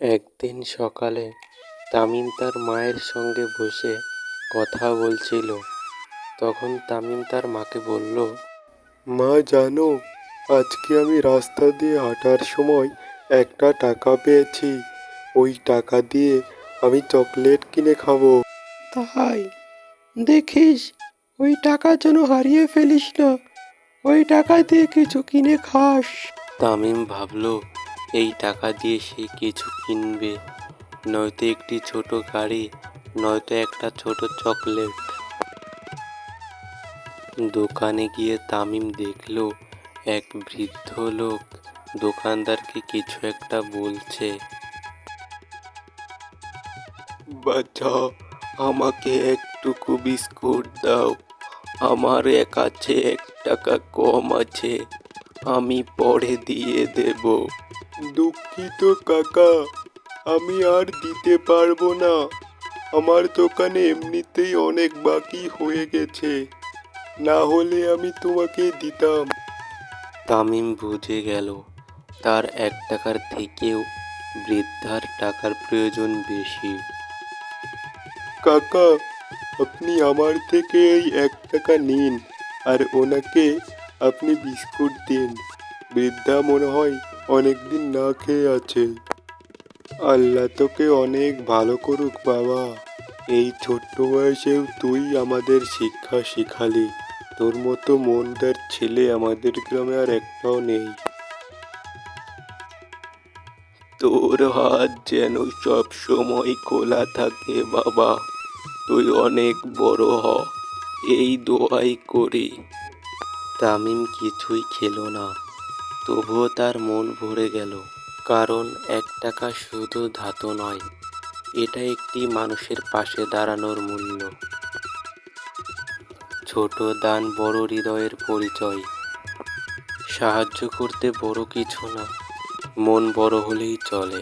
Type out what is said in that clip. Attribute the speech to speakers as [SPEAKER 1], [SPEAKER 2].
[SPEAKER 1] একদিন সকালে তামিম তার মায়ের সঙ্গে বসে কথা বলছিল। তখন তামিম তার মাকে বলল,
[SPEAKER 2] মা জানো, আজকে আমি রাস্তা দিয়ে হাঁটার সময় একটা টাকা পেয়েছি। ওই টাকা দিয়ে আমি চকলেট কিনে খাবো।
[SPEAKER 1] তাই দেখিস, ওই টাকা যেন হারিয়ে ফেলিস না। ওই টাকা দিয়ে কিছু কিনে খাস। তামিম ভাবলো, এই টাকা দিয়ে সে কিছু কিনবে, নয়তো একটি ছোট গাড়ি, নয়তো একটা ছোট চকলেট। দোকানে গিয়ে তামিম দেখলো এক বৃদ্ধ লোক দোকানদারকে কিছু একটা বলছে।
[SPEAKER 2] বাচ্চা, আমাকে একটুকু বিস্কুট দাও। আমার কাছে 1 টাকা কম আছে, আমি পরে দিয়ে দেব। দুঃখিত কাকা, আমি আর দিতে পারবো না। আমার দোকানে এমনিতেই অনেক বাকি হয়ে গেছে, না হলে আমি তোমাকে দিতাম।
[SPEAKER 1] তামিম বুঝে গেল তার 1 টাকার থেকেও বৃদ্ধার টাকার প্রয়োজন বেশি।
[SPEAKER 2] কাকা, আপনি আমার থেকে এই 1 টাকা নিন, আর ওনাকে আপনি বিস্কুট দিন। বৃদ্ধা মনে হয় অনেকদিন না খেয়ে আছে। আল্লাহ তোকে অনেক ভালো করুক বাবা। এই ছোট্ট বয়সেও তুই আমাদের শিক্ষা শিখালি। তোর মতো মনদার ছেলে আমাদের গ্রামে আর একটাও নেই। তোর হাত যেন সব সময় খোলা থাকে বাবা। তুই অনেক বড় হ, এই দোয়াই করি।
[SPEAKER 1] তামিম কিছুই খেলো না, তবুও তার মন ভরে গেল। কারণ 1 টাকা শুধু ধাতু নয়, এটা একটি মানুষের পাশে দাঁড়ানোর মূল্য। ছোট দান বড় হৃদয়ের পরিচয়। সাহায্য করতে বড় কিছু না, মন বড় হলেই চলে।